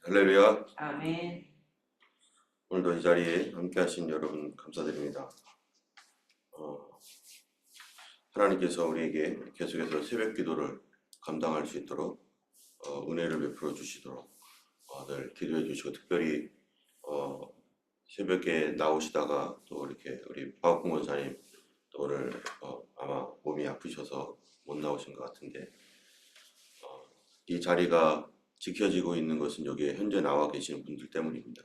할렐루야. 아멘. 오늘도 이 자리에 함께 하신 여러분 감사드립니다. 하나님께서 우리에게 계속해서 새벽 기도를 감당할 수 있도록 은혜를 베풀어 주시도록 늘 기도해 주시고, 특별히 새벽에 나오시다가 또 이렇게 우리 박학군 권사님 또 오늘 아마 몸이 아프셔서 못 나오신 것 같은데, 이 자리가 지켜지고 있는 것은 여기에 현재 나와 계시는 분들 때문입니다.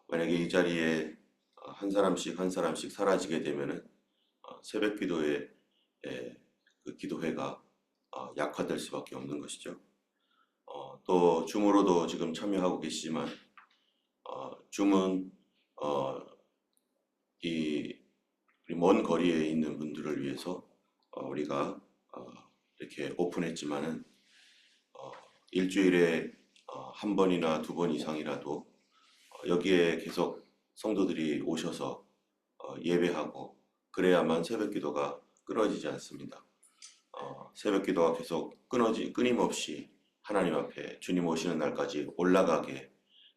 만약에 이 자리에 한 사람씩 사라지게 되면은 새벽 기도의 그 기도회가 약화될 수밖에 없는 것이죠. 또 줌으로도 지금 참여하고 계시지만 줌은 이 먼 거리에 있는 분들을 위해서 우리가 이렇게 오픈했지만은 일주일에 한 번이나 두 번 이상이라도 여기에 계속 성도들이 오셔서 예배하고 그래야만 새벽 기도가 끊어지지 않습니다. 새벽 기도가 계속 끊임없이 하나님 앞에 주님 오시는 날까지 올라가게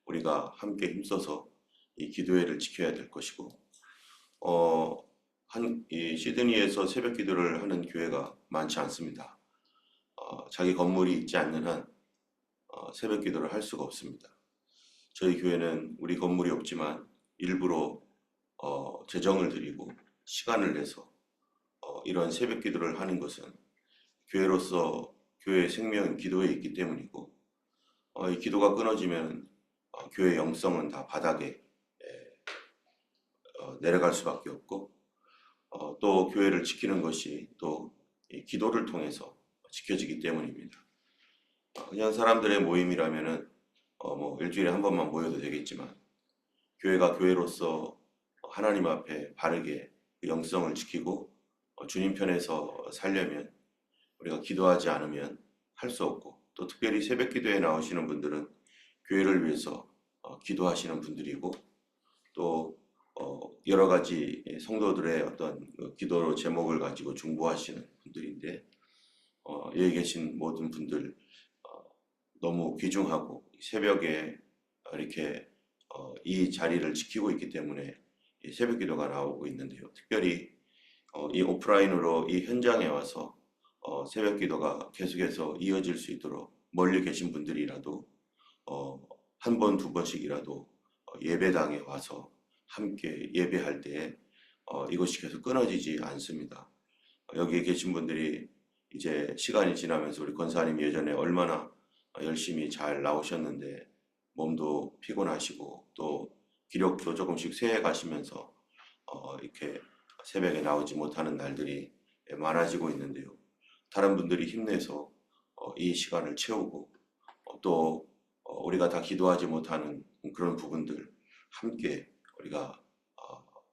우리가 함께 힘써서 이 기도회를 지켜야 될 것이고, 이 시드니에서 새벽 기도를 하는 교회가 많지 않습니다. 자기 건물이 있지 않는 한 새벽 기도를 할 수가 없습니다. 저희 교회는 우리 건물이 없지만 일부러 재정을 들이고 시간을 내서 이런 새벽 기도를 하는 것은 교회로서 교회의 생명은 기도에 있기 때문이고, 이 기도가 끊어지면 교회의 영성은 다 바닥에 내려갈 수밖에 없고, 또 교회를 지키는 것이 또 이 기도를 통해서 지켜지기 때문입니다. 그냥 사람들의 모임이라면은 뭐 일주일에 한 번만 모여도 되겠지만, 교회가 교회로서 하나님 앞에 바르게 그 영성을 지키고 주님 편에서 살려면 우리가 기도하지 않으면 할 수 없고, 또 특별히 새벽 기도에 나오시는 분들은 교회를 위해서 기도하시는 분들이고, 또 여러 가지 성도들의 어떤 기도 제목을 가지고 중보하시는 분들인데, 여기 계신 모든 분들 너무 귀중하고 새벽에 이렇게 이 자리를 지키고 있기 때문에 이 새벽 기도가 나오고 있는데요. 특별히 이 오프라인으로 이 현장에 와서 새벽 기도가 계속해서 이어질 수 있도록 멀리 계신 분들이라도 한 번, 두 번씩이라도 예배당에 와서 함께 예배할 때에 이것이 계속 끊어지지 않습니다. 여기에 계신 분들이 이제 시간이 지나면서 우리 권사님이 예전에 얼마나 열심히 잘 나오셨는데 몸도 피곤하시고 또 기력도 조금씩 쇠해 가시면서 이렇게 새벽에 나오지 못하는 날들이 많아지고 있는데요. 다른 분들이 힘내서 이 시간을 채우고 또 우리가 다 기도하지 못하는 그런 부분들 함께 우리가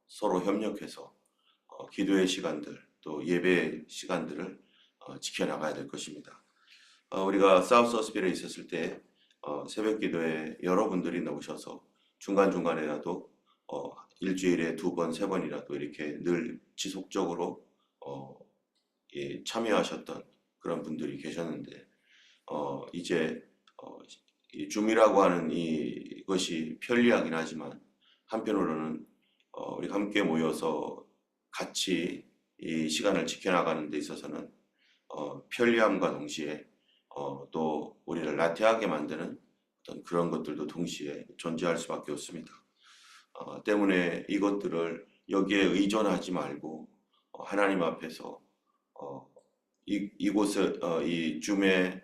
서로 협력해서 기도의 시간들 또 예배의 시간들을 지켜나가야 될 것입니다. 우리가 사우스 허스피털에 있었을 때 새벽 기도에 여러분들이 나오셔서 중간중간에라도 일주일에 두 번, 세 번이라도 이렇게 늘 지속적으로 참여하셨던 그런 분들이 계셨는데, 이제 이 줌이라고 하는 이것이 편리하긴 하지만 한편으로는 우리가 함께 모여서 같이 이 시간을 지켜나가는 데 있어서는 편리함과 동시에 또 우리를 나태하게 만드는 어떤 그런 것들도 동시에 존재할 수밖에 없습니다. 때문에 이것들을 여기에 의존하지 말고 하나님 앞에서 이곳을 이 줌의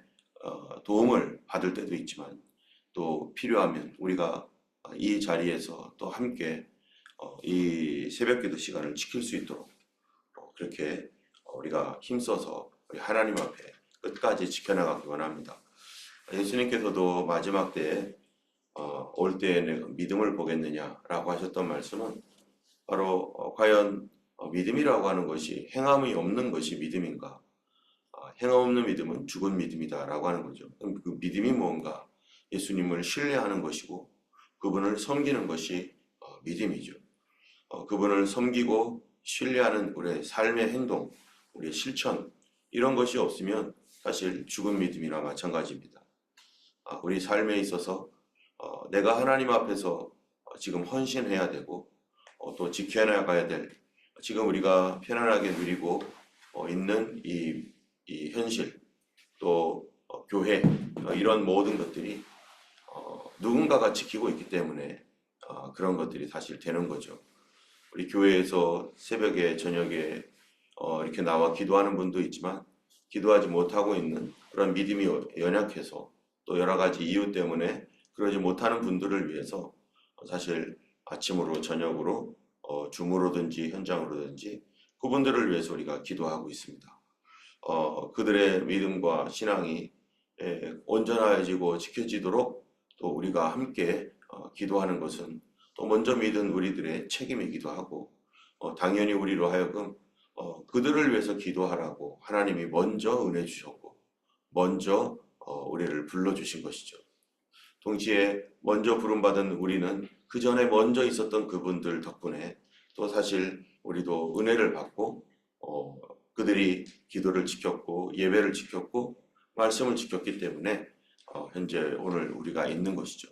도움을 받을 때도 있지만 또 필요하면 우리가 이 자리에서 또 함께 이 새벽기도 시간을 지킬 수 있도록 그렇게 우리가 힘써서 우리 하나님 앞에 끝까지 지켜나가기 원합니다. 예수님께서도 마지막 때에 올 때에는 믿음을 보겠느냐라고 하셨던 말씀은 바로 과연 믿음이라고 하는 것이 행함이 없는 것이 믿음인가? 행함 없는 믿음은 죽은 믿음이다 라고 하는 거죠. 그럼 그 믿음이 뭔가? 예수님을 신뢰하는 것이고 그분을 섬기는 것이 믿음이죠. 그분을 섬기고 신뢰하는 우리의 삶의 행동, 우리의 실천, 이런 것이 없으면 사실 죽은 믿음이나 마찬가지입니다. 우리 삶에 있어서 내가 하나님 앞에서 지금 헌신해야 되고 또 지켜나가야 될 지금 우리가 편안하게 누리고 있는 이 현실 또 교회 이런 모든 것들이 누군가가 지키고 있기 때문에 그런 것들이 사실 되는 거죠. 우리 교회에서 새벽에 저녁에 이렇게 나와 기도하는 분도 있지만 기도하지 못하고 있는 그런 믿음이 연약해서 또 여러 가지 이유 때문에 그러지 못하는 분들을 위해서 사실 아침으로 저녁으로 줌으로든지 현장으로든지 그분들을 위해서 우리가 기도하고 있습니다. 그들의 믿음과 신앙이 온전해지고 지켜지도록 또 우리가 함께 기도하는 것은 또 먼저 믿은 우리들의 책임이기도 하고 당연히 우리로 하여금 그들을 위해서 기도하라고 하나님이 먼저 은혜 주셨고 먼저 우리를 불러주신 것이죠. 동시에 먼저 부름받은 우리는 그 전에 먼저 있었던 그분들 덕분에 또 사실 우리도 은혜를 받고 그들이 기도를 지켰고 예배를 지켰고 말씀을 지켰기 때문에 현재 오늘 우리가 있는 것이죠.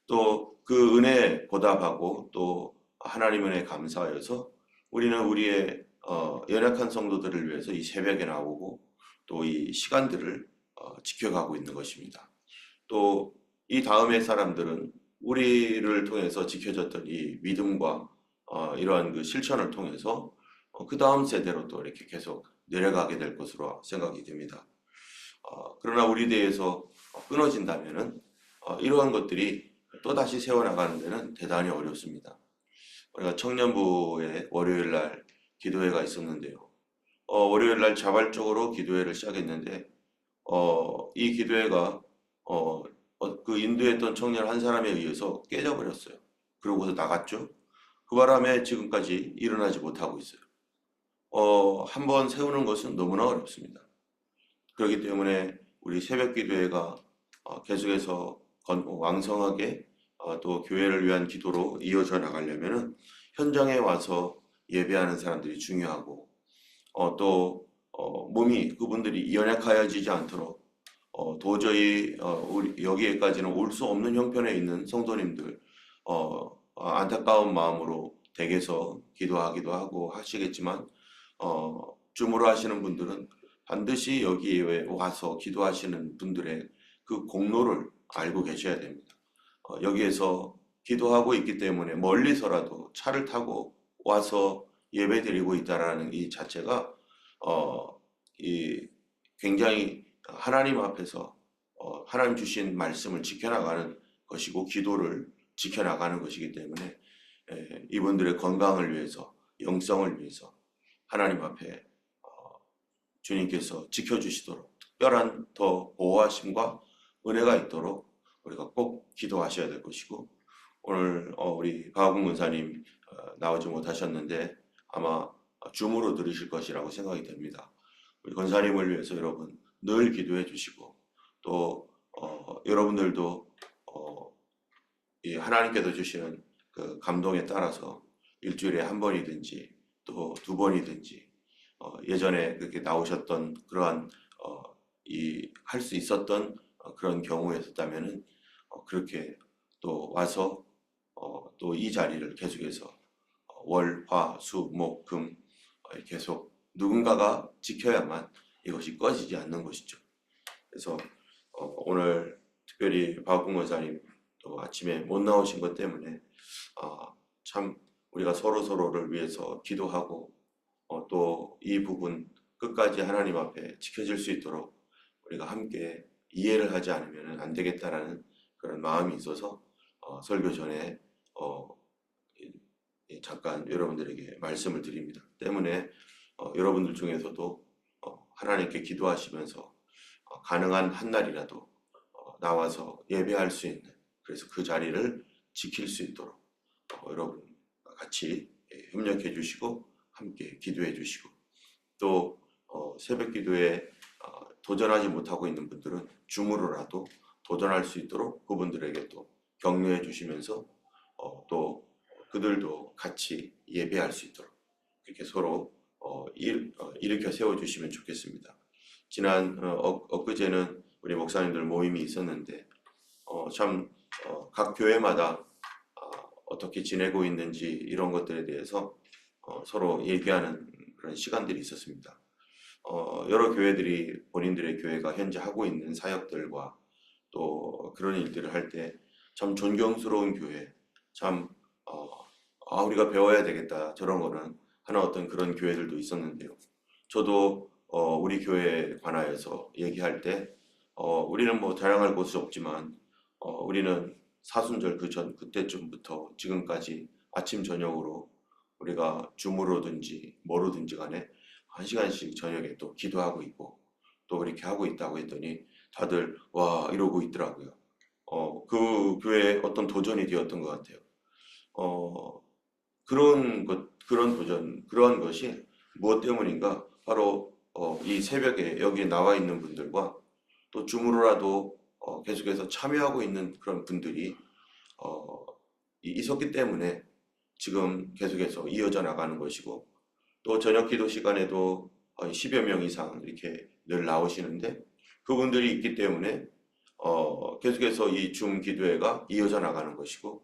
또 그 은혜에 보답하고 또 하나님 은혜에 감사하여서 우리는 우리의 연약한 성도들을 위해서 이 새벽에 나오고 또 이 시간들을 지켜가고 있는 것입니다. 또 이 다음의 사람들은 우리를 통해서 지켜졌던 이 믿음과 이러한 그 실천을 통해서 그 다음 세대로 또 이렇게 계속 내려가게 될 것으로 생각이 됩니다. 그러나 우리 대에서 끊어진다면은 이러한 것들이 또다시 세워나가는 데는 대단히 어렵습니다. 우리가 청년부에 월요일 날 기도회가 있었는데요. 월요일 날 자발적으로 기도회를 시작했는데 이 기도회가 그 인도했던 청년 한 사람에 의해서 깨져버렸어요. 그러고서 나갔죠. 그 바람에 지금까지 일어나지 못하고 있어요. 한번 세우는 것은 너무나 어렵습니다. 그렇기 때문에 우리 새벽 기도회가 계속해서 왕성하게 또 교회를 위한 기도로 이어져 나가려면은 현장에 와서 예배하는 사람들이 중요하고 또 몸이 그분들이 연약하여지지 않도록 도저히 우리 여기에까지는 올 수 없는 형편에 있는 성도님들 안타까운 마음으로 댁에서 기도하기도 하고 하시겠지만 줌으로 하시는 분들은 반드시 여기에 와서 기도하시는 분들의 그 공로를 알고 계셔야 됩니다. 여기에서 기도하고 있기 때문에 멀리서라도 차를 타고 와서 예배드리고 있다라는 이 자체가 이 굉장히 하나님 앞에서 하나님 주신 말씀을 지켜나가는 것이고 기도를 지켜나가는 것이기 때문에 이분들의 건강을 위해서 영성을 위해서 하나님 앞에 주님께서 지켜주시도록 특별한 더 보호하심과 은혜가 있도록 우리가 꼭 기도하셔야 될 것이고 오늘 우리 박학웅 권사님 나오지 못하셨는데 아마 줌으로 들으실 것이라고 생각이 됩니다. 우리 권사님을 위해서 여러분 늘 기도해 주시고 또 여러분들도 이 하나님께서 주시는 그 감동에 따라서 일주일에 한 번이든지 또 두 번이든지 예전에 그렇게 나오셨던 그러한 이 할 수 있었던 그런 경우였다면은 그렇게 또 와서 또 이 자리를 계속해서 월, 화, 수, 목, 금 계속 누군가가 지켜야만 이것이 꺼지지 않는 것이죠. 그래서 오늘 특별히 박학웅 권사님 또 아침에 못 나오신 것 때문에 참 우리가 서로를 위해서 기도하고 또 이 부분 끝까지 하나님 앞에 지켜질 수 있도록 우리가 함께 이해를 하지 않으면 안 되겠다라는 그런 마음이 있어서 설교 전에 잠깐 여러분들에게 말씀을 드립니다. 때문에 여러분들 중에서도 하나님께 기도하시면서 가능한 한 날이라도 나와서 예배할 수 있는 그래서 그 자리를 지킬 수 있도록 여러분 같이 협력해 주시고 함께 기도해 주시고 또 새벽 기도에 도전하지 못하고 있는 분들은 줌으로라도 도전할 수 있도록 그분들에게 또 격려해 주시면서 또 그들도 같이 예배할 수 있도록 이렇게 서로 일으켜 세워 주시면 좋겠습니다. 지난 엊그제는 우리 목사님들 모임이 있었는데 참 각 교회마다 어떻게 지내고 있는지 이런 것들에 대해서 서로 얘기하는 그런 시간들이 있었습니다. 여러 교회들이 본인들의 교회가 현재 하고 있는 사역들과 또 그런 일들을 할 때 참 존경스러운 교회, 참 우리가 배워야 되겠다 저런 거는 하는 어떤 그런 교회들도 있었는데요. 저도 우리 교회에 관하여서 얘기할 때 우리는 뭐 자랑할 곳이 없지만 우리는 사순절 그때쯤부터 지금까지 아침 저녁으로 우리가 줌으로든지 뭐로든지 간에 1시간씩 저녁에 또 기도하고 있고 또 그렇게 하고 있다고 했더니 다들 와 이러고 있더라고요. 그 교회에 어떤 도전이 되었던 것 같아요. 그런 도전, 그런 것이 무엇 때문인가? 바로 이 새벽에 여기에 나와 있는 분들과 또 줌으로라도 계속해서 참여하고 있는 그런 분들이 있었기 때문에 지금 계속해서 이어져 나가는 것이고 또 저녁 기도 시간에도 10여 명 이상 이렇게 늘 나오시는데 그분들이 있기 때문에 계속해서 이 줌 기도회가 이어져 나가는 것이고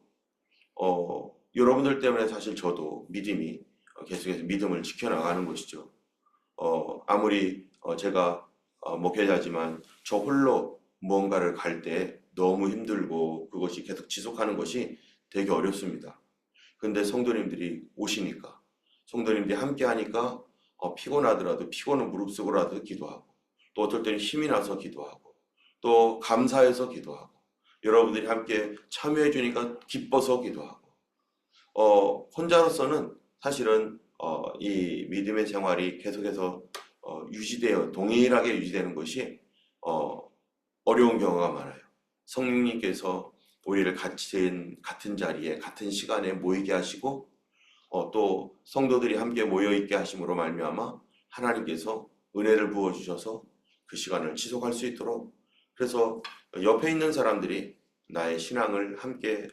여러분들 때문에 사실 저도 믿음이 계속해서 믿음을 지켜나가는 것이죠. 아무리 제가 목회자지만 저 홀로 무언가를 갈 때 너무 힘들고 그것이 계속 지속하는 것이 되게 어렵습니다. 근데 성도님들이 오시니까 성도님들이 함께 하니까 피곤하더라도 피곤은 무릅쓰고라도 기도하고 또 어떨 때는 힘이 나서 기도하고 또 감사해서 기도하고 여러분들이 함께 참여해 주니까 기뻐서 기도하고 혼자로서는 사실은 이 믿음의 생활이 계속해서 유지되어 동일하게 유지되는 것이 어려운 경우가 많아요. 성령님께서 우리를 같은 자리에 같은 시간에 모이게 하시고 또 성도들이 함께 모여 있게 하심으로 말미암아 하나님께서 은혜를 부어 주셔서 그 시간을 지속할 수 있도록 그래서 옆에 있는 사람들이 나의 신앙을 함께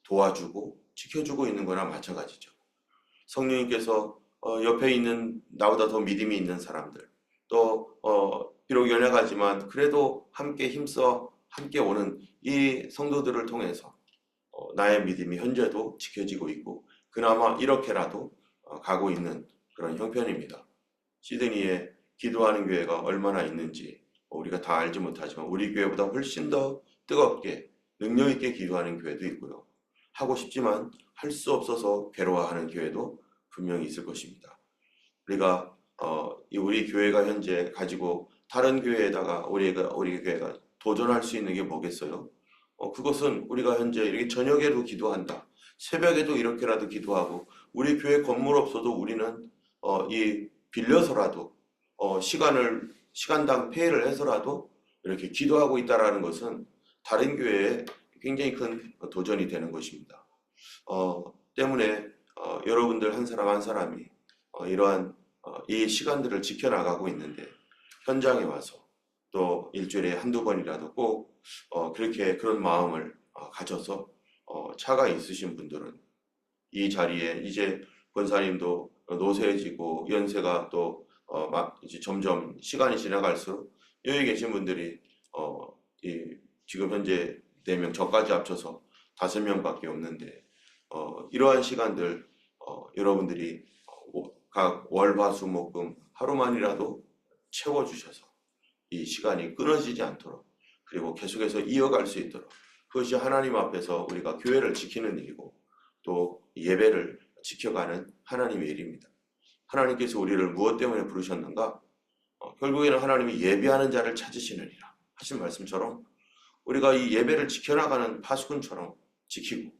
도와주고 지켜주고 있는 거나 마찬가지죠. 성령님께서 옆에 있는 나보다 더 믿음이 있는 사람들 또 비록 연약하지만 그래도 함께 힘써 함께 오는 이 성도들을 통해서 나의 믿음이 현재도 지켜지고 있고 그나마 이렇게라도 가고 있는 그런 형편입니다. 시드니에 기도하는 교회가 얼마나 있는지 우리가 다 알지 못하지만 우리 교회보다 훨씬 더 뜨겁게 능력 있게 기도하는 교회도 있고요. 하고 싶지만 할 수 없어서 괴로워하는 교회도 분명히 있을 것입니다. 우리가 우리 교회가 현재 가지고 다른 교회에다가 우리 교회가 도전할 수 있는 게 뭐겠어요? 그것은 우리가 현재 이렇게 저녁에도 기도한다. 새벽에도 이렇게라도 기도하고 우리 교회 건물 없어도 우리는 이 빌려서라도 시간당 페이를 해서라도 이렇게 기도하고 있다라는 것은 다른 교회에 굉장히 큰 도전이 되는 것입니다. 때문에 여러분들 한 사람 한 사람이 이러한 이 시간들을 지켜나가고 있는데 현장에 와서 또 일주일에 한두 번이라도 꼭 그런 마음을 가져서 차가 있으신 분들은 이 자리에 이제 권사님도 노쇠해지고 연세가 또 이제 점점 시간이 지나갈수록 여기 계신 분들이 지금 현재 4명 저까지 합쳐서 5명밖에 없는데 이러한 시간들 여러분들이 각 월, 화, 수, 목, 금 하루만이라도 채워주셔서 이 시간이 끊어지지 않도록 그리고 계속해서 이어갈 수 있도록 그것이 하나님 앞에서 우리가 교회를 지키는 일이고 또 예배를 지켜가는 하나님의 일입니다. 하나님께서 우리를 무엇 때문에 부르셨는가? 결국에는 하나님이 예배하는 자를 찾으시느니라 하신 말씀처럼 우리가 이 예배를 지켜나가는 파수꾼처럼 지키고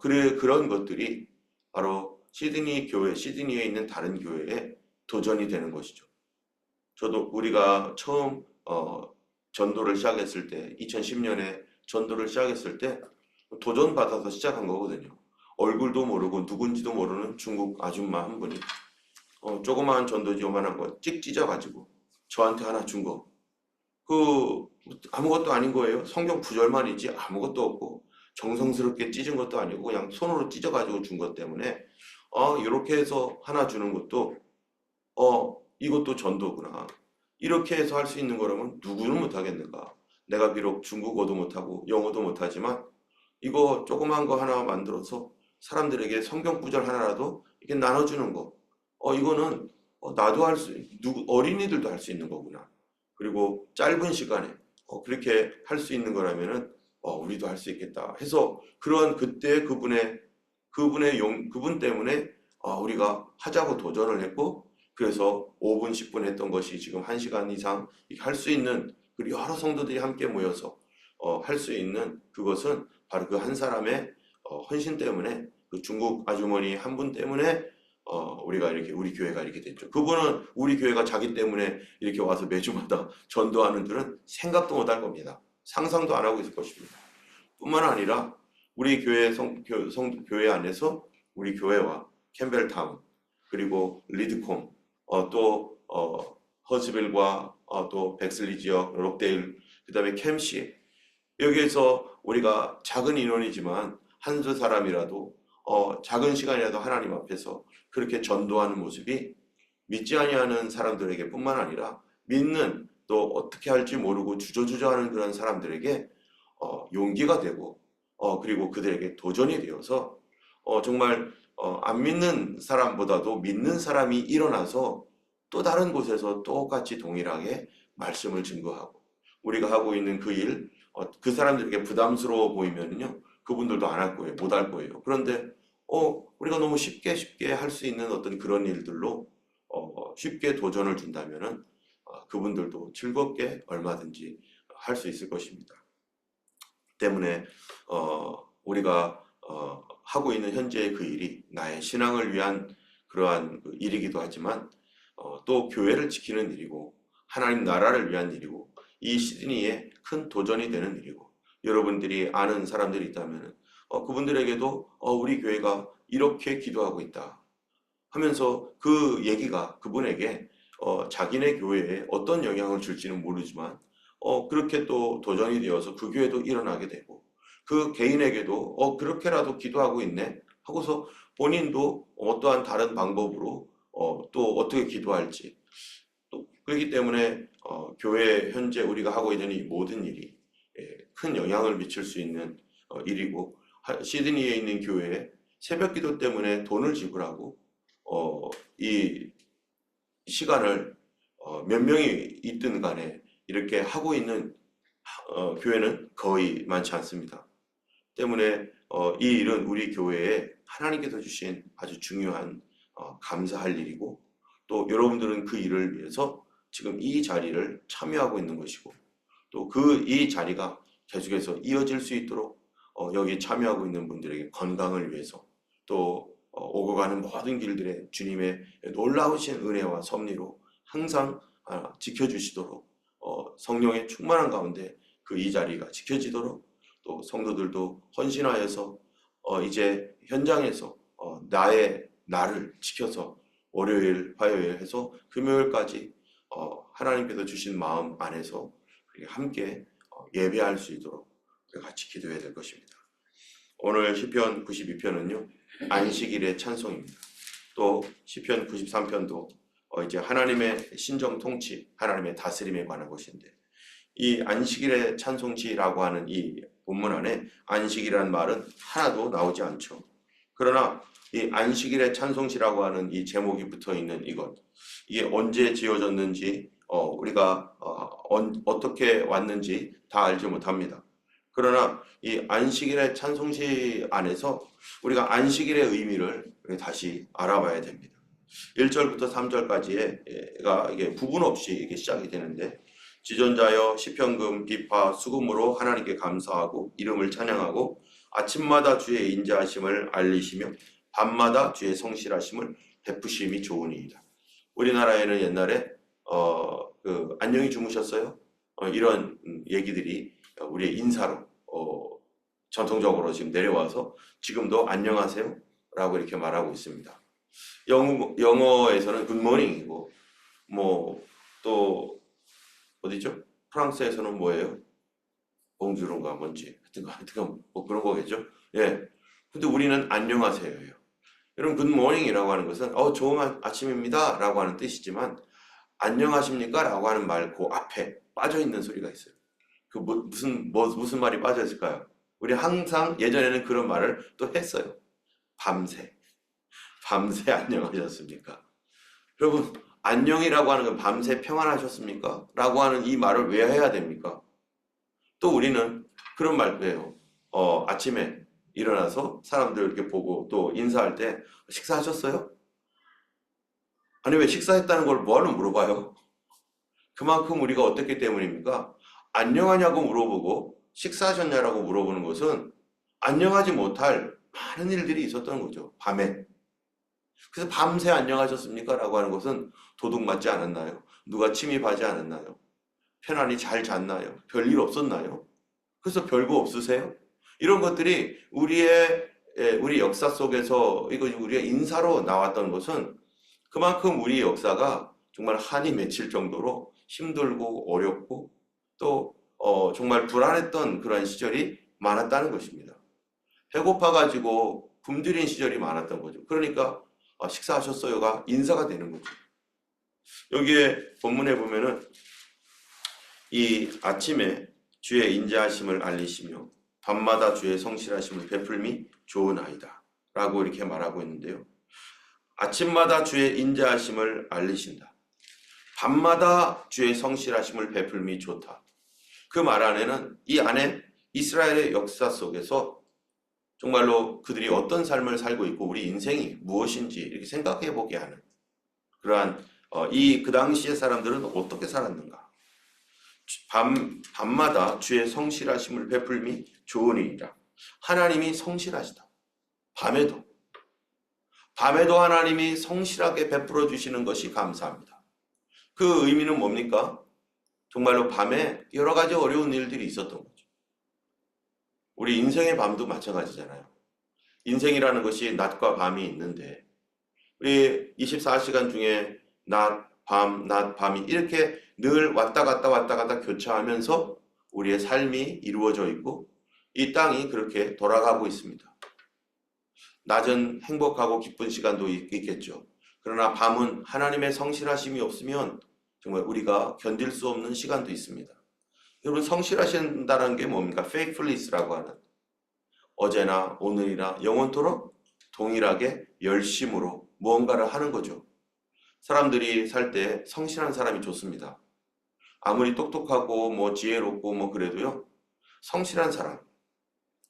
그런 것들이 바로 시드니에 있는 다른 교회에 도전이 되는 것이죠. 저도 우리가 처음 전도를 시작했을 때 2010년에 전도를 시작했을 때 도전 받아서 시작한 거거든요. 얼굴도 모르고 누군지도 모르는 중국 아줌마 한 분이 조그마한 전도지 요만한 거 찍 찢어가지고 저한테 하나 준 거. 그 아무것도 아닌 거예요. 성경 구절만이지 아무것도 없고 정성스럽게 찢은 것도 아니고 그냥 손으로 찢어가지고 준 것 때문에 이렇게 해서 하나 주는 것도 이것도 전도구나. 이렇게 해서 할 수 있는 거라면 누구는 못하겠는가. 내가 비록 중국어도 못하고 영어도 못하지만 이거 조그만 거 하나 만들어서 사람들에게 성경 구절 하나라도 이렇게 나눠주는 거. 이거는 나도 어린이들도 할 수 있는 거구나. 그리고 짧은 시간에 그렇게 할 수 있는 거라면은 우리도 할 수 있겠다 해서 그런 그때 그분 때문에 우리가 하자고 도전을 했고, 그래서 5분, 10분 했던 것이 지금 1시간 이상 할 수 있는, 그리고 여러 성도들이 함께 모여서 할 수 있는 그것은 바로 그 한 사람의 헌신 때문에, 그 중국 아주머니 한 분 때문에 우리가 이렇게, 우리 교회가 이렇게 됐죠. 그분은 우리 교회가 자기 때문에 이렇게 와서 매주마다 전도하는 줄은 생각도 못 할 겁니다. 상상도 안 하고 있을 것입니다. 뿐만 아니라 우리 교회 교회 안에서 우리 교회와 캠벨타운, 그리고 리드콤, 또 허즈빌과 또 백슬리 지역, 록데일, 그다음에 캠시, 여기에서 우리가 작은 인원이지만 한두 사람이라도 작은 시간이라도 하나님 앞에서 그렇게 전도하는 모습이 믿지 아니하는 사람들에게 뿐만 아니라 믿는, 또 어떻게 할지 모르고 주저주저하는 그런 사람들에게 용기가 되고, 그리고 그들에게 도전이 되어서 정말 안 믿는 사람보다도 믿는 사람이 일어나서 또 다른 곳에서 똑같이 동일하게 말씀을 증거하고, 우리가 하고 있는 그 일, 그 사람들에게 부담스러워 보이면요, 그분들도 안 할 거예요, 못 할 거예요. 그런데 우리가 너무 쉽게 할 수 있는 어떤 그런 일들로 쉽게 도전을 준다면은 그분들도 즐겁게 얼마든지 할 수 있을 것입니다. 때문에 우리가 하고 있는 현재의 그 일이 나의 신앙을 위한 그러한 그 일이기도 하지만 또 교회를 지키는 일이고 하나님 나라를 위한 일이고 이 시드니에 큰 도전이 되는 일이고, 여러분들이 아는 사람들이 있다면 그분들에게도 우리 교회가 이렇게 기도하고 있다 하면서 그 얘기가 그분에게 자기네 교회에 어떤 영향을 줄지는 모르지만 그렇게 또 도전이 되어서 그 교회도 일어나게 되고, 그 개인에게도 그렇게라도 기도하고 있네 하고서 본인도 어떠한 다른 방법으로 또 어떻게 기도할지, 또 그렇기 때문에 교회 현재 우리가 하고 있는 이 모든 일이 큰 영향을 미칠 수 있는 일이고, 시드니에 있는 교회에 새벽 기도 때문에 돈을 지불하고 이 시간을 몇 명이 있든 간에 이렇게 하고 있는 교회는 거의 많지 않습니다. 때문에 이 일은 우리 교회에 하나님께서 주신 아주 중요한 감사할 일이고, 또 여러분들은 그 일을 위해서 지금 이 자리를 참여하고 있는 것이고, 또 이 자리가 계속해서 이어질 수 있도록 여기 참여하고 있는 분들에게 건강을 위해서, 또 오고 가는 모든 길들에 주님의 놀라우신 은혜와 섭리로 항상 지켜주시도록, 성령의 충만한 가운데 그 이 자리가 지켜지도록, 또 성도들도 헌신하여서 이제 현장에서 나를 지켜서 월요일, 화요일 해서 금요일까지 하나님께서 주신 마음 안에서 함께 예배할 수 있도록 같이 기도해야 될 것입니다. 오늘 시편 92편은요 안식일의 찬송입니다. 또 시편 93편도 이제 하나님의 신정 통치, 하나님의 다스림에 관한 것인데, 이 안식일의 찬송시라고 하는 이 본문 안에 안식이라는 말은 하나도 나오지 않죠. 그러나 이 안식일의 찬송시라고 하는 이 제목이 붙어 있는 이것, 이게 언제 지어졌는지 우리가 어떻게 왔는지 다 알지 못합니다. 그러나 이 안식일의 찬송시 안에서 우리가 안식일의 의미를 다시 알아봐야 됩니다. 1절부터 3절까지가 이게 부분 없이 이게 시작이 되는데, 지존자여 시편금 비파 수금으로 하나님께 감사하고 이름을 찬양하고 아침마다 주의 인자하심을 알리시며 밤마다 주의 성실하심을 베푸심이 좋으니이다. 우리나라에는 옛날에 안녕히 주무셨어요? 이런 얘기들이 우리의 인사로 전통적으로 지금 내려와서 지금도 안녕하세요 라고 이렇게 말하고 있습니다. 영어에서는 굿모닝이고, 또 어디죠? 프랑스에서는 뭐예요? 봉주론가 뭔지 하여튼 뭐 그런 거겠죠? 예. 근데 우리는 안녕하세요예요. 여러분 굿모닝이라고 하는 것은 좋은 아침입니다 라고 하는 뜻이지만, 안녕하십니까 라고 하는 말 그 앞에 빠져 있는 소리가 있어요. 무슨 말이 빠졌을까요? 우리 항상 예전에는 그런 말을 또 했어요. 밤새. 밤새 안녕하셨습니까? 여러분, 안녕이라고 하는 건 밤새 평안하셨습니까? 라고 하는 이 말을 왜 해야 됩니까? 또 우리는 그런 말도 해요. 아침에 일어나서 사람들 이렇게 보고 또 인사할 때 식사하셨어요? 아니, 왜 식사했다는 걸 뭐하러 물어봐요? 그만큼 우리가 어떻기 때문입니까? 안녕하냐고 물어보고 식사하셨냐라고 물어보는 것은 안녕하지 못할 많은 일들이 있었던 거죠. 밤에. 그래서 밤새 안녕하셨습니까? 라고 하는 것은 도둑맞지 않았나요? 누가 침입하지 않았나요? 편안히 잘 잤나요? 별일 없었나요? 그래서 별거 없으세요? 이런 것들이 우리 역사 속에서 이거 우리의 인사로 나왔던 것은 그만큼 우리 역사가 정말 한이 맺힐 정도로 힘들고 어렵고 또 정말 불안했던 그런 시절이 많았다는 것입니다. 배고파가지고 굶주린 시절이 많았던 거죠. 그러니까 식사하셨어요가 인사가 되는 거죠. 여기에 본문에 보면은 이 아침에 주의 인자하심을 알리시며 밤마다 주의 성실하심을 베풀미 좋은 아이다 라고 이렇게 말하고 있는데요. 아침마다 주의 인자하심을 알리신다. 밤마다 주의 성실하심을 베풀미 좋다. 그 말 안에는 이 안에 이스라엘의 역사 속에서 정말로 그들이 어떤 삶을 살고 있고 우리 인생이 무엇인지 이렇게 생각해 보게 하는 그러한 그 당시의 사람들은 어떻게 살았는가. 밤마다 주의 성실하심을 베풀미 좋은 일이라. 하나님이 성실하시다. 밤에도 하나님이 성실하게 베풀어 주시는 것이 감사합니다. 그 의미는 뭡니까? 정말로 밤에 여러 가지 어려운 일들이 있었던 거죠. 우리 인생의 밤도 마찬가지잖아요. 인생이라는 것이 낮과 밤이 있는데 우리 24시간 중에 낮, 밤이 이렇게 늘 왔다 갔다 교차하면서 우리의 삶이 이루어져 있고 이 땅이 그렇게 돌아가고 있습니다. 낮은 행복하고 기쁜 시간도 있겠죠. 그러나 밤은 하나님의 성실하심이 없으면 정말 우리가 견딜 수 없는 시간도 있습니다. 여러분, 성실하신다는 게 뭡니까? faithfulness라고 하는 어제나 오늘이나 영원토록 동일하게 열심으로 무언가를 하는 거죠. 사람들이 살 때 성실한 사람이 좋습니다. 아무리 똑똑하고 지혜롭고 그래도요, 성실한 사람.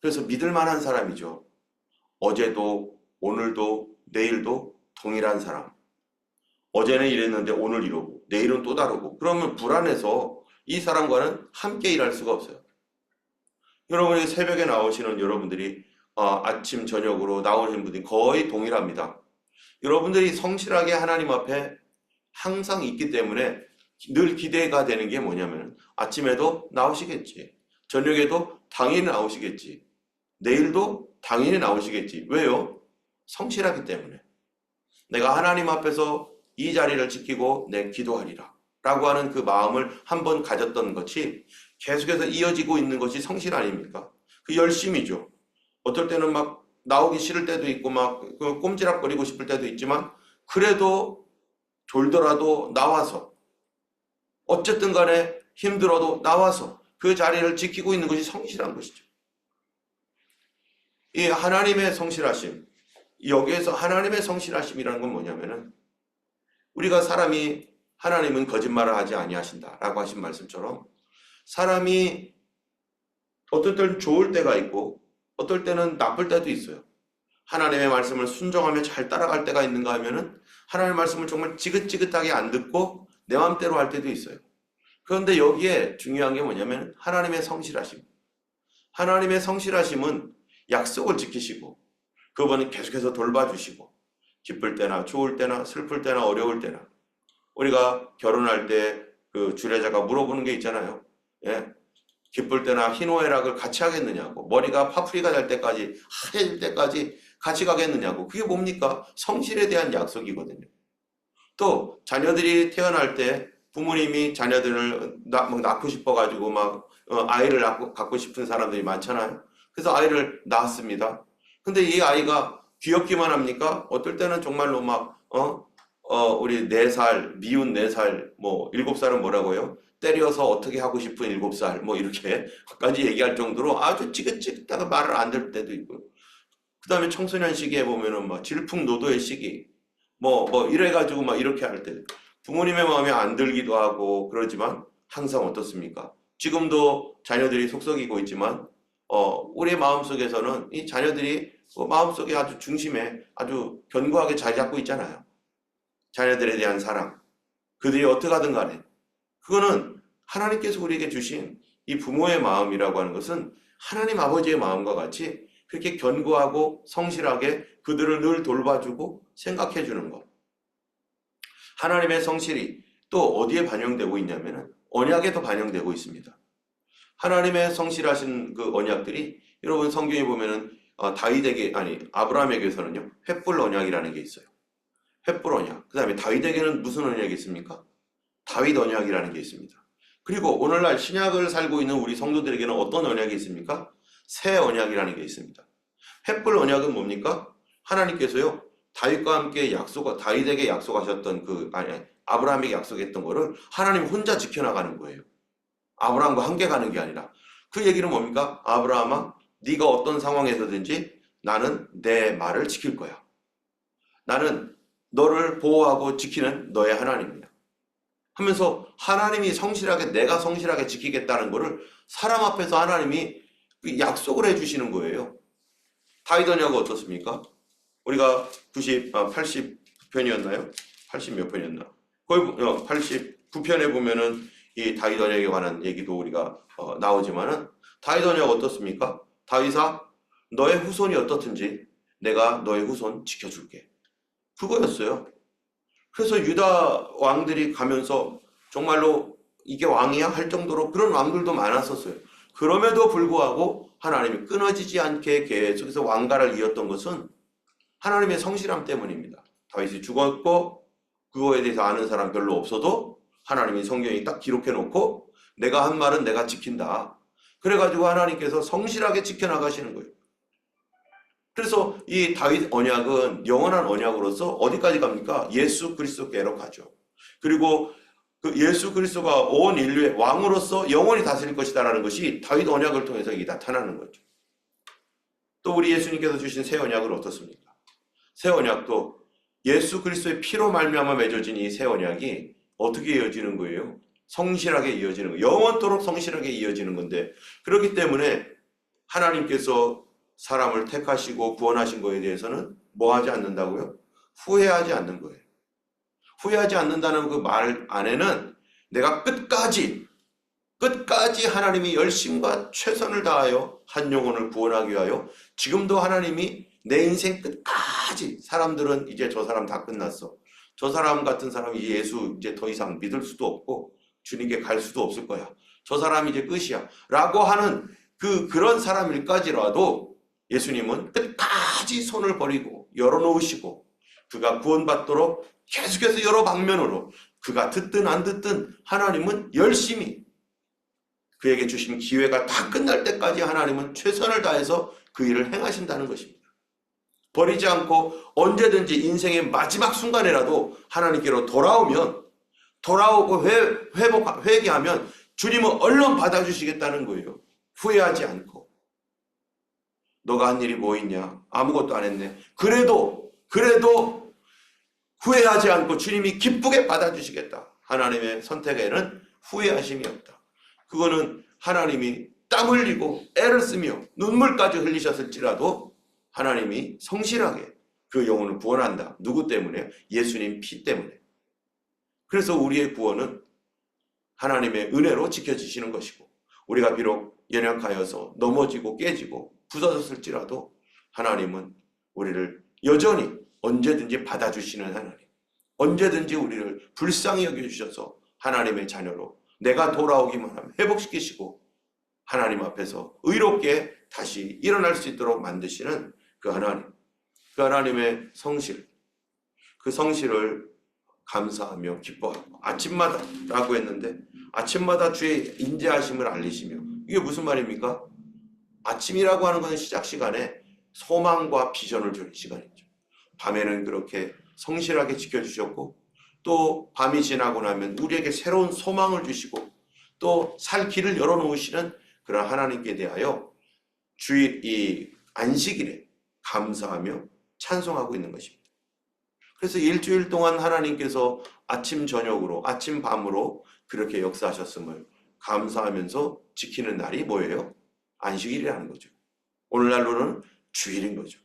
그래서 믿을 만한 사람이죠. 어제도 오늘도 내일도 동일한 사람. 어제는 이랬는데 오늘 이러고 내일은 또 다르고 그러면 불안해서 이 사람과는 함께 일할 수가 없어요. 여러분이 새벽에 나오시는 여러분들이 아침 저녁으로 나오시는 분들이 거의 동일합니다. 여러분들이 성실하게 하나님 앞에 항상 있기 때문에 늘 기대가 되는 게 뭐냐면 아침에도 나오시겠지. 저녁에도 당연히 나오시겠지. 내일도 당연히 나오시겠지. 왜요? 성실하기 때문에. 내가 하나님 앞에서 이 자리를 지키고 내 기도하리라 라고 하는 그 마음을 한번 가졌던 것이 계속해서 이어지고 있는 것이 성실 아닙니까? 그 열심이죠. 어떨 때는 막 나오기 싫을 때도 있고 막 꼼지락거리고 싶을 때도 있지만 그래도 졸더라도 나와서 어쨌든 간에 힘들어도 나와서 그 자리를 지키고 있는 것이 성실한 것이죠. 이 하나님의 성실하심, 여기에서 하나님의 성실하심이라는 건 뭐냐면은 우리가 사람이 하나님은 거짓말을 하지 아니하신다라고 하신 말씀처럼 사람이 어떨 때는 좋을 때가 있고 어떨 때는 나쁠 때도 있어요. 하나님의 말씀을 순종하며 잘 따라갈 때가 있는가 하면은 하나님의 말씀을 정말 지긋지긋하게 안 듣고 내 마음대로 할 때도 있어요. 그런데 여기에 중요한 게 뭐냐면 하나님의 성실하심. 하나님의 성실하심은 약속을 지키시고 그분은 계속해서 돌봐주시고 기쁠 때나 좋을 때나 슬플 때나 어려울 때나 우리가 결혼할 때 그 주례자가 물어보는 게 있잖아요. 예. 기쁠 때나 희노애락을 같이 하겠느냐고, 머리가 파프리가 될 때까지 하얘질 때까지 같이 가겠느냐고. 그게 뭡니까? 성실에 대한 약속이거든요. 또 자녀들이 태어날 때 부모님이 자녀들을 낳고 싶어가지고 아이를 갖고 싶은 사람들이 많잖아요. 그래서 아이를 낳았습니다. 근데 이 아이가 귀엽기만 합니까? 어떨 때는 정말로 우리 4살, 미운 4살, 7살은 뭐라고 해요? 때려서 어떻게 하고 싶은 7살 뭐 이렇게까지 얘기할 정도로 아주 찌긋찌긋하게 말을 안 들 때도 있고, 그 다음에 청소년 시기에 보면은 막 질풍노도의 시기 뭐 이래가지고 막 이렇게 할 때 부모님의 마음에 안 들기도 하고 그러지만 항상 어떻습니까? 지금도 자녀들이 속썩이고 있지만 우리의 마음속에서는 이 자녀들이 마음속에 아주 중심에 아주 견고하게 자리 잡고 있잖아요. 자녀들에 대한 사랑, 그들이 어떻게 하든 간에 그거는 하나님께서 우리에게 주신 이 부모의 마음이라고 하는 것은 하나님 아버지의 마음과 같이 그렇게 견고하고 성실하게 그들을 늘 돌봐주고 생각해 주는 것. 하나님의 성실이 또 어디에 반영되고 있냐면 언약에도 반영되고 있습니다. 하나님의 성실하신 그 언약들이 여러분 성경에 보면은 아브라함에게서는요 횃불 언약이라는 게 있어요. 횃불 언약. 그 다음에 다윗에게는 무슨 언약이 있습니까? 다윗 언약이라는 게 있습니다. 그리고 오늘날 신약을 살고 있는 우리 성도들에게는 어떤 언약이 있습니까? 새 언약이라는 게 있습니다. 횃불 언약은 뭡니까? 하나님께서요 다윗과 함께 다윗에게 약속하셨던 아브라함에게 약속했던 거를 하나님 혼자 지켜나가는 거예요. 아브라함과 함께 가는 게 아니라. 그 얘기는 뭡니까? 아브라함아, 네가 어떤 상황에서든지 나는 내 말을 지킬 거야. 나는 너를 보호하고 지키는 너의 하나님이야. 하면서 하나님이 내가 성실하게 지키겠다는 거를 사람 앞에서 하나님이 약속을 해주시는 거예요. 다윗 언약은 어떻습니까? 우리가 80편이었나요? 80 몇 편이었나? 거의 89편에 보면은 이 다윗 언약에 관한 얘기도 우리가 나오지만은 다윗 언약 어떻습니까? 다윗아, 너의 후손이 어떻든지 내가 너의 후손 지켜줄게. 그거였어요. 그래서 유다 왕들이 가면서 정말로 이게 왕이야? 할 정도로 그런 왕들도 많았었어요. 그럼에도 불구하고 하나님이 끊어지지 않게 계속해서 왕가를 이었던 것은 하나님의 성실함 때문입니다. 다윗이 죽었고 그거에 대해서 아는 사람 별로 없어도 하나님이 성경에 딱 기록해 놓고 내가 한 말은 내가 지킨다. 그래가지고 하나님께서 성실하게 지켜나가시는 거예요. 그래서 이 다윗 언약은 영원한 언약으로서 어디까지 갑니까? 예수 그리스도께로 가죠. 그리고 그 예수 그리스도가 온 인류의 왕으로서 영원히 다스릴 것이다라는 것이 다윗 언약을 통해서 이게 나타나는 거죠. 또 우리 예수님께서 주신 새 언약은 어떻습니까? 새 언약도 예수 그리스도의 피로 말미암아 맺어진 이 새 언약이 어떻게 이어지는 거예요? 성실하게 이어지는 거예요. 영원토록 성실하게 이어지는 건데, 그렇기 때문에 하나님께서 사람을 택하시고 구원하신 거에 대해서는 뭐 하지 않는다고요? 후회하지 않는 거예요. 후회하지 않는다는 그 말 안에는 내가 끝까지 하나님이 열심과 최선을 다하여 한 영혼을 구원하기 위하여 지금도 하나님이 내 인생 끝까지, 사람들은 이제 저 사람 다 끝났어, 저 사람 같은 사람이 예수 이제 더 이상 믿을 수도 없고 주님께 갈 수도 없을 거야, 저 사람이 이제 끝이야 라고 하는 그런 사람일까지라도 예수님은 끝까지 손을 버리고 열어놓으시고 그가 구원받도록 계속해서 여러 방면으로 그가 듣든 안 듣든 하나님은 열심히 그에게 주신 기회가 다 끝날 때까지 하나님은 최선을 다해서 그 일을 행하신다는 것입니다. 버리지 않고 언제든지 인생의 마지막 순간에라도 하나님께로 돌아오고 회개하면 주님은 얼른 받아주시겠다는 거예요. 후회하지 않고. 너가 한 일이 뭐 있냐? 아무것도 안 했네. 그래도 후회하지 않고 주님이 기쁘게 받아주시겠다. 하나님의 선택에는 후회하심이 없다. 그거는 하나님이 땀 흘리고 애를 쓰며 눈물까지 흘리셨을지라도 하나님이 성실하게 그 영혼을 구원한다. 누구 때문에? 예수님 피 때문에. 그래서 우리의 구원은 하나님의 은혜로 지켜지시는 것이고, 우리가 비록 연약하여서 넘어지고 깨지고 부서졌을지라도 하나님은 우리를 여전히 언제든지 받아주시는 하나님, 언제든지 우리를 불쌍히 여겨주셔서 하나님의 자녀로 내가 돌아오기만 하면 회복시키시고 하나님 앞에서 의롭게 다시 일어날 수 있도록 만드시는 그 하나님, 그 하나님의 성실, 그 성실을 감사하며 기뻐하고 아침마다 라고 했는데 아침마다 주의 인자하심을 알리시며, 이게 무슨 말입니까? 아침이라고 하는 것은 시작 시간에 소망과 비전을 주는 시간이죠. 밤에는 그렇게 성실하게 지켜주셨고 또 밤이 지나고 나면 우리에게 새로운 소망을 주시고 또 살 길을 열어놓으시는 그런 하나님께 대하여 주일 이 안식일에 감사하며 찬송하고 있는 것입니다. 그래서 일주일 동안 하나님께서 아침 저녁으로 아침 밤으로 그렇게 역사하셨음을 감사하면서 지키는 날이 뭐예요? 안식일이라는 거죠. 오늘날로는 주일인 거죠.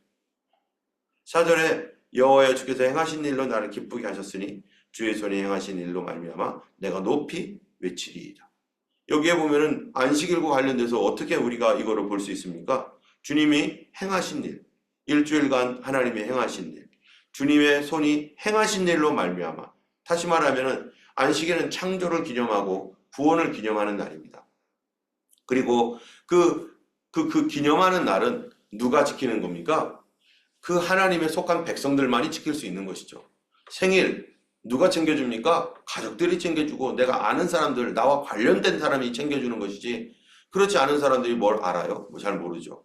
4절에 여호와여 주께서 행하신 일로 나를 기쁘게 하셨으니 주의 손이 행하신 일로 말미암아 내가 높이 외치리이다. 여기에 보면은 안식일과 관련돼서 어떻게 우리가 이거를 볼 수 있습니까? 주님이 행하신 일, 일주일간 하나님이 행하신 일, 주님의 손이 행하신 일로 말미암아. 다시 말하면은 안식일은 창조를 기념하고 구원을 기념하는 날입니다. 그리고 그 기념하는 날은 누가 지키는 겁니까? 그 하나님의 속한 백성들만이 지킬 수 있는 것이죠. 생일 누가 챙겨줍니까? 가족들이 챙겨주고 내가 아는 사람들, 나와 관련된 사람이 챙겨주는 것이지 그렇지 않은 사람들이 뭘 알아요? 잘 모르죠.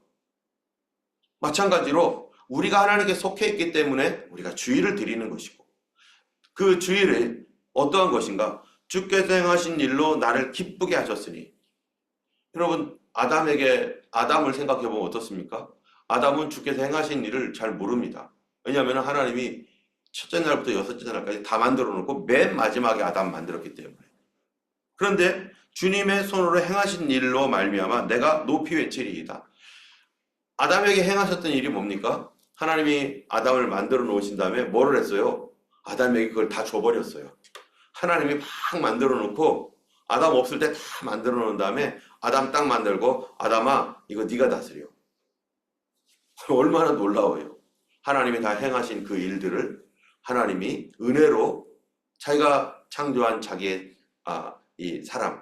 마찬가지로 우리가 하나님께 속해 있기 때문에 우리가 주일을 드리는 것이고 그 주일을 어떠한 것인가? 주께서 행하신 일로 나를 기쁘게 하셨으니. 여러분 아담을 생각해 보면 어떻습니까? 아담은 주께서 행하신 일을 잘 모릅니다. 왜냐하면 하나님이 첫째 날부터 여섯째 날까지 다 만들어 놓고 맨 마지막에 아담 만들었기 때문에. 그런데 주님의 손으로 행하신 일로 말미암아 내가 높이 외치리이다. 아담에게 행하셨던 일이 뭡니까? 하나님이 아담을 만들어 놓으신 다음에 뭐를 했어요? 아담에게 그걸 다 줘버렸어요. 하나님이 막 만들어 놓고 아담 없을 때 다 만들어 놓은 다음에 아담 딱 만들고 아담아 이거 네가 다스려. 얼마나 놀라워요. 하나님이 다 행하신 그 일들을 하나님이 은혜로 자기가 창조한 자기의 이 사람,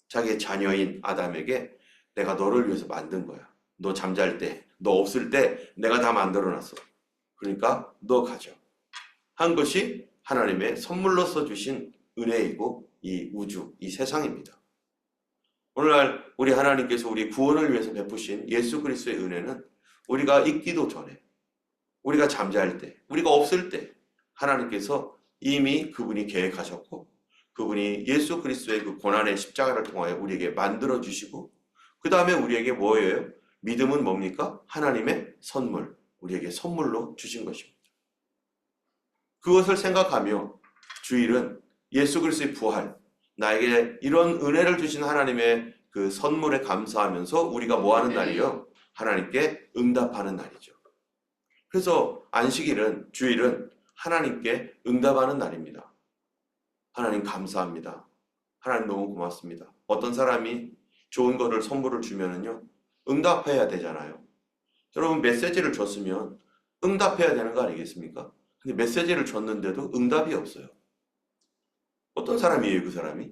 자기의 자녀인 아담에게 내가 너를 위해서 만든 거야. 너 잠잘 때, 너 없을 때 내가 다 만들어놨어. 그러니까 너 가져. 한 것이 하나님의 선물로서 주신 은혜이고 이 우주, 이 세상입니다. 오늘날 우리 하나님께서 우리 구원을 위해서 베푸신 예수 그리스도의 은혜는 우리가 있기도 전에, 우리가 잠잘 때, 우리가 없을 때 하나님께서 이미 그분이 계획하셨고 그분이 예수 그리스도의 그 고난의 십자가를 통하여 우리에게 만들어 주시고 그 다음에 우리에게 뭐예요? 믿음은 뭡니까? 하나님의 선물, 우리에게 선물로 주신 것입니다. 그것을 생각하며 주일은 예수 그리스도의 부활, 나에게 이런 은혜를 주신 하나님의 그 선물에 감사하면서 우리가 뭐 하는 날이요? 하나님께 응답하는 날이죠. 그래서 안식일은, 주일은 하나님께 응답하는 날입니다. 하나님 감사합니다. 하나님 너무 고맙습니다. 어떤 사람이 좋은 거를 선물을 주면은요, 응답해야 되잖아요. 여러분 메시지를 줬으면 응답해야 되는 거 아니겠습니까? 근데 메시지를 줬는데도 응답이 없어요. 어떤 사람이에요, 그 사람이?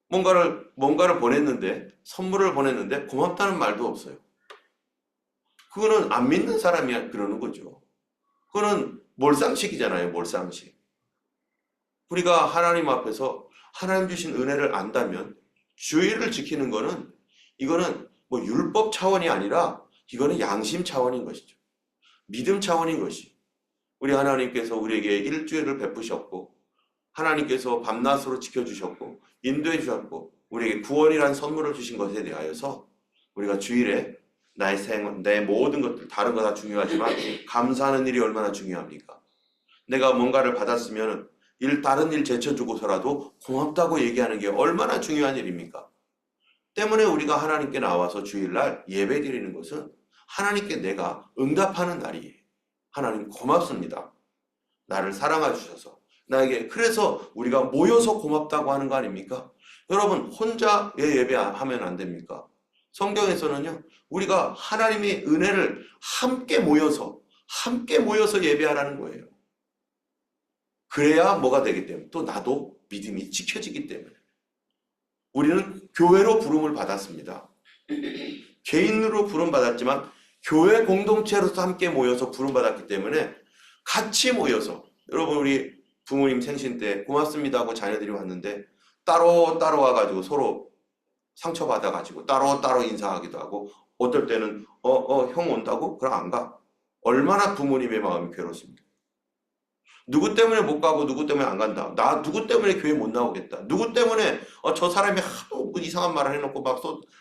뭔가를 보냈는데, 선물을 보냈는데 고맙다는 말도 없어요. 그거는 안 믿는 사람이 그러는 거죠. 그거는 몰상식이잖아요, 몰상식. 우리가 하나님 앞에서 하나님 주신 은혜를 안다면 주일을 지키는 거는 이거는 뭐 율법 차원이 아니라 이거는 양심 차원인 것이죠. 믿음 차원인 것이. 우리 하나님께서 우리에게 일주일을 베푸셨고 하나님께서 밤낮으로 지켜주셨고 인도해 주셨고 우리에게 구원이라는 선물을 주신 것에 대하여서 우리가 주일에 내 모든 것들 다른 거 다 중요하지만 감사하는 일이 얼마나 중요합니까? 내가 뭔가를 받았으면 다른 일 제쳐주고서라도 고맙다고 얘기하는 게 얼마나 중요한 일입니까? 때문에 우리가 하나님께 나와서 주일날 예배 드리는 것은 하나님께 내가 응답하는 날이에요. 하나님 고맙습니다. 나를 사랑해 주셔서 나에게. 그래서 우리가 모여서 고맙다고 하는 거 아닙니까? 여러분 혼자 예배하면 안 됩니까? 성경에서는요, 우리가 하나님의 은혜를 함께 모여서 예배하라는 거예요. 그래야 뭐가 되기 때문에, 또 나도 믿음이 지켜지기 때문에. 우리는 교회로 부름을 받았습니다. 개인으로 부름 받았지만 교회 공동체로서 함께 모여서 부름 받았기 때문에 같이 모여서, 여러분 우리 부모님 생신 때 고맙습니다 하고 자녀들이 왔는데 따로 와가지고 서로 상처받아가지고 따로 인사하기도 하고, 어떨 때는 형 온다고? 그럼 안 가. 얼마나 부모님의 마음이 괴롭습니까? 누구 때문에 못 가고 누구 때문에 안 간다. 나 누구 때문에 교회 못 나오겠다. 누구 때문에 저 사람이 하도 이상한 말을 해놓고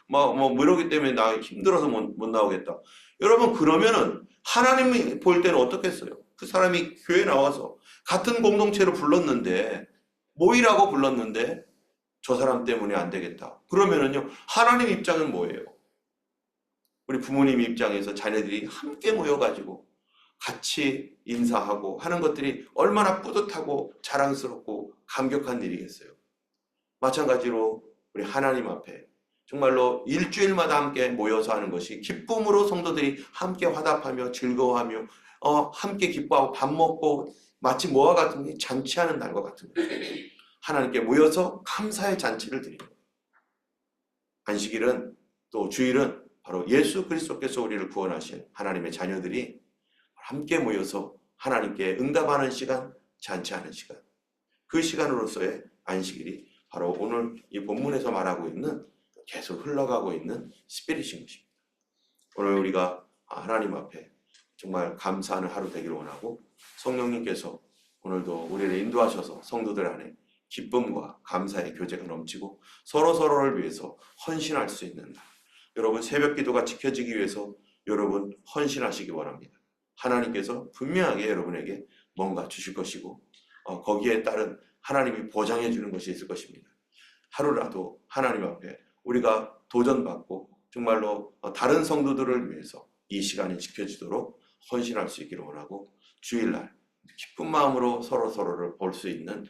뭐 이러기 때문에 나 힘들어서 못 나오겠다. 여러분 그러면은 하나님이 볼 때는 어떻겠어요? 그 사람이 교회 나와서 같은 공동체로 불렀는데 모이라고 불렀는데 저 사람 때문에 안 되겠다. 그러면은요 하나님 입장은 뭐예요? 우리 부모님 입장에서 자녀들이 함께 모여가지고 같이 인사하고 하는 것들이 얼마나 뿌듯하고 자랑스럽고 감격한 일이겠어요. 마찬가지로 우리 하나님 앞에 정말로 일주일마다 함께 모여서 하는 것이 기쁨으로 성도들이 함께 화답하며 즐거워하며 함께 기뻐하고 밥 먹고 마치 뭐와 같은 잔치하는 날과 같은 거예요. 하나님께 모여서 감사의 잔치를 드립니다. 안식일은 또 주일은 바로 예수 그리스도께서 우리를 구원하신 하나님의 자녀들이 함께 모여서 하나님께 응답하는 시간, 잔치하는 시간. 그 시간으로서의 안식일이 바로 오늘 이 본문에서 말하고 있는 계속 흘러가고 있는 스피릿인 것입니다. 오늘 우리가 하나님 앞에 정말 감사하는 하루 되기를 원하고 성령님께서 오늘도 우리를 인도하셔서 성도들 안에 기쁨과 감사의 교제가 넘치고 서로서로를 위해서 헌신할 수 있는 날. 여러분 새벽 기도가 지켜지기 위해서 여러분 헌신하시기 원합니다. 하나님께서 분명하게 여러분에게 뭔가 주실 것이고 거기에 따른 하나님이 보장해 주는 것이 있을 것입니다. 하루라도 하나님 앞에 우리가 도전받고 정말로 다른 성도들을 위해서 이 시간이 지켜지도록 헌신할 수 있기를 원하고 주일날 기쁜 마음으로 서로서로를 볼 수 있는